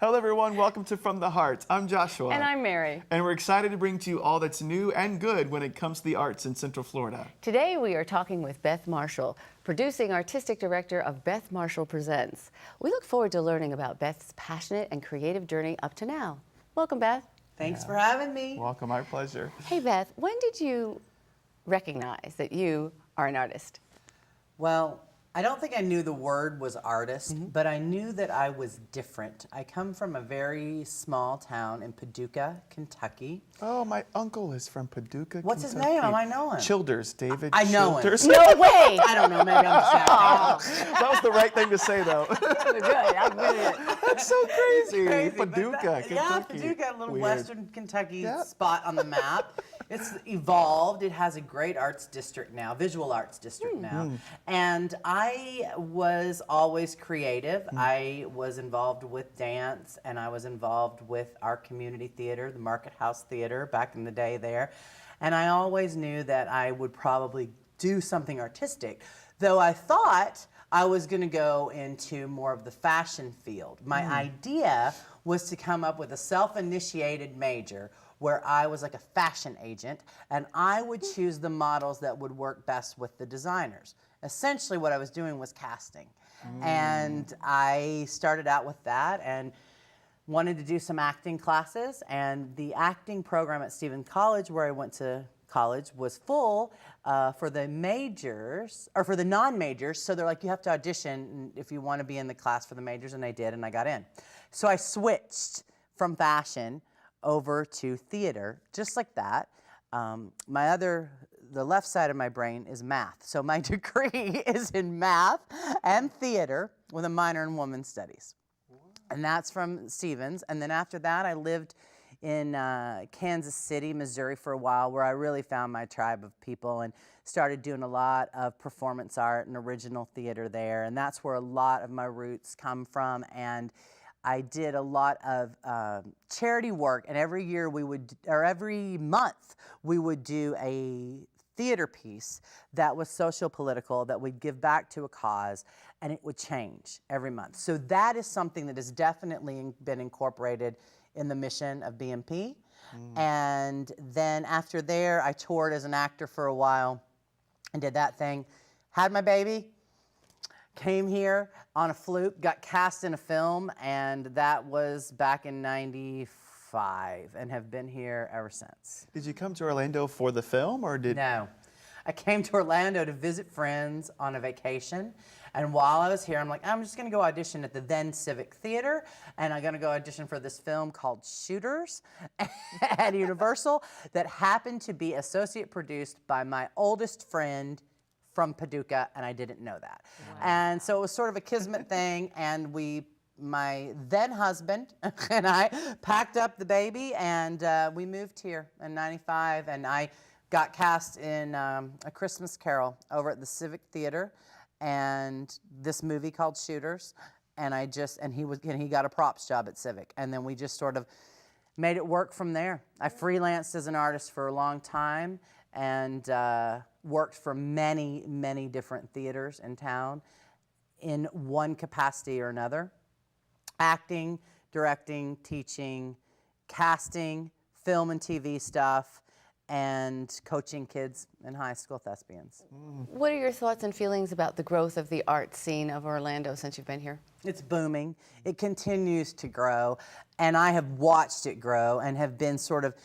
Hello everyone, welcome to From the Heart. I'm Joshua. And I'm Mary. And we're excited to bring to you all that's new and good when it comes to the arts in Central Florida. Today we are talking with Beth Marshall, producing artistic director of Beth Marshall Presents. We look forward to learning about Beth's passionate and creative journey up to now. Welcome, Beth. Thanks for having me. Welcome, our pleasure. Hey, Beth, when did you recognize that you are an artist? Well, I don't think I knew the word was artist, but I knew that I was different. I come from a very small town in Paducah, Kentucky. Oh, my uncle is from Paducah, What's his Kentucky. name? How am I know him? Childers, David I know him. Childers. No way! I don't know, maybe I'm just acting. That was the right thing to say, though. Good, I admit it. That's so crazy. Crazy, but Paducah, Kentucky. Yeah, Paducah, a little Weird. western Kentucky Yep. spot on the map. It's evolved. It has a great arts district now, visual arts district now. And I was always creative. I was involved with dance, and I was involved with our community theater, the Market House Theater, back in the day there. And I always knew that I would probably do something artistic, though I thought I was going to go into more of the fashion field. My idea was to come up with a self-initiated major where I was like a fashion agent, and I would choose the models that would work best with the designers. Essentially what I was doing was casting. And I started out with that and wanted to do some acting classes, and the acting program at Stephen College, where I went to college, was full for the majors, or for the non-majors, so they're like, you have to audition if you want to be in the class for the majors, and I did, and I got in. So I switched from fashion over to theater, just like that. The left side of my brain is math. So my degree is in math and theater with a minor in women's studies. And that's from Stevens. And then after that, I lived in Kansas City, Missouri for a while, where I really found my tribe of people and started doing a lot of performance art and original theater there. And that's where a lot of my roots come from. And I did a lot of charity work, and every year every month we would do a theater piece that was social-political, that we'd give back to a cause, and it would change every month. So that is something that has definitely been incorporated in the mission of BMP. And then after there, I toured as an actor for a while and did that thing, had my baby, came here on a fluke, got cast in a film, and that was back in '95, and have been here ever since. Did you come to Orlando for the film, or did... No. I came to Orlando to visit friends on a vacation, and while I was here, I'm like, I'm just going to go audition at the then Civic Theater, and I'm going to go audition for this film called Shooters at Universal that happened to be associate produced by my oldest friend from Paducah, and I didn't know that. Wow. And so it was sort of a kismet thing, and my then husband and I packed up the baby, and we moved here in '95, and I got cast in A Christmas Carol over at the Civic Theater, and this movie called Shooters, and he got a props job at Civic, and then we just sort of made it work from there. I freelanced as an artist for a long time, and worked for many, many different theaters in town in one capacity or another. Acting, directing, teaching, casting, film and TV stuff, and coaching kids in high school thespians. What are your thoughts and feelings about the growth of the art scene of Orlando since you've been here? It's booming. It continues to grow, and I have watched it grow and have been sort of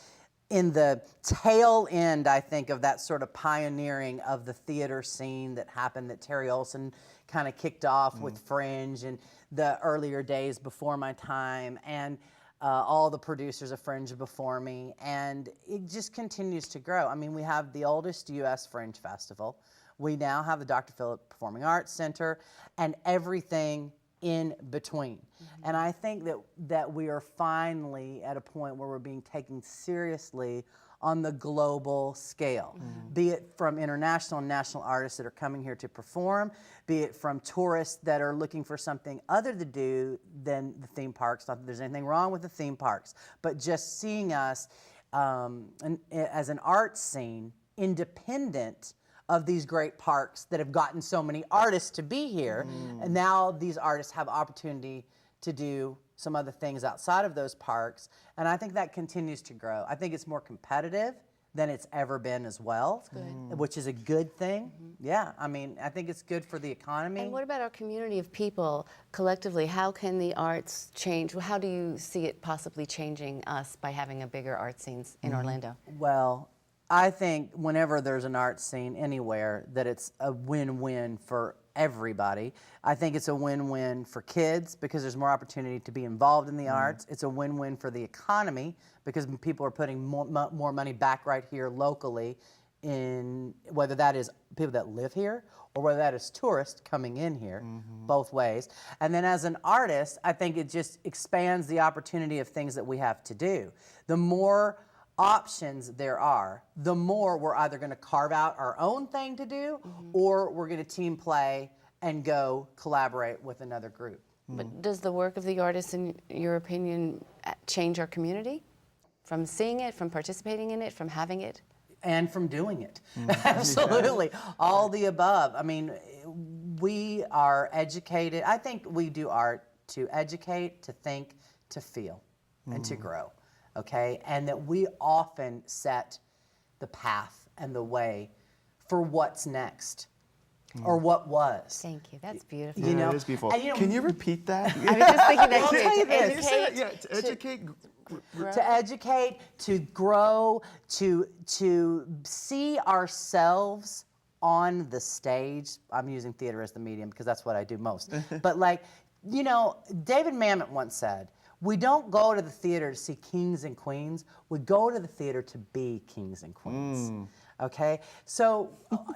in the tail end, I think, of that sort of pioneering of the theater scene that happened, that Terry Olson kind of kicked off with Fringe and the earlier days before my time, and all the producers of Fringe before me, and it just continues to grow. I mean, we have the oldest U.S. Fringe Festival. We now have the Dr. Philip Performing Arts Center, and everything in between. And I think that we are finally at a point where we're being taken seriously on the global scale, be it from international and national artists that are coming here to perform, be it from tourists that are looking for something other to do than the theme parks. Not that there's anything wrong with the theme parks, but just seeing us as an art scene independent of these great parks that have gotten so many artists to be here, and now these artists have opportunity to do some other things outside of those parks, and I think that continues to grow. I think it's more competitive than it's ever been as well, which is a good thing. Yeah, I mean, I think it's good for the economy. And what about our community of people collectively? How can the arts change? How do you see it possibly changing us by having a bigger art scenes in Orlando? Well, I think whenever there's an art scene anywhere, that it's a win-win for everybody. I think it's a win-win for kids because there's more opportunity to be involved in the arts. It's a win-win for the economy because people are putting more money back right here locally, in whether that is people that live here or whether that is tourists coming in here, both ways. And then as an artist, I think it just expands the opportunity of things that we have to do. The more options there are, the more we're either going to carve out our own thing to do or we're going to team play and go collaborate with another group. But does the work of the artists, in your opinion, change our community? From seeing it, from participating in it, from having it? And from doing it. Absolutely. All the above. I mean, we are educated. I think we do art to educate, to think, to feel, and to grow. Okay? And that we often set the path and the way for what's next or what was. Thank you. That's beautiful. You know, it is beautiful. and, you know, Can you repeat that? I was just thinking that I'll tell you this. You said it, yeah, to educate. To educate, to grow, to see ourselves on the stage. I'm using theater as the medium because that's what I do most. But like, you know, David Mamet once said, we don't go to the theater to see kings and queens. We go to the theater to be kings and queens. Okay? So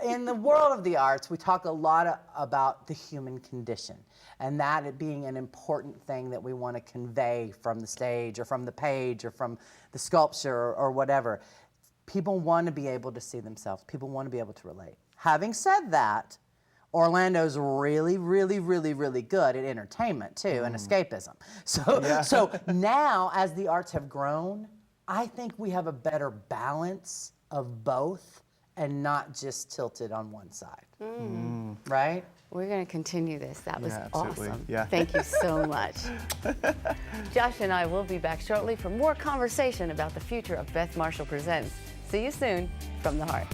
in the world of the arts, we talk a lot about the human condition and that it being an important thing that we want to convey from the stage or from the page or from the sculpture or whatever. People want to be able to see themselves. People want to be able to relate. Having said that, Orlando's really, really, really, really good at entertainment too and escapism. So now as the arts have grown, I think we have a better balance of both and not just tilted on one side. Right? We're going to continue this. That was absolutely. awesome. Yeah. Thank you so much. Josh and I will be back shortly for more conversation about the future of Beth Marshall Presents. See you soon from the Heart.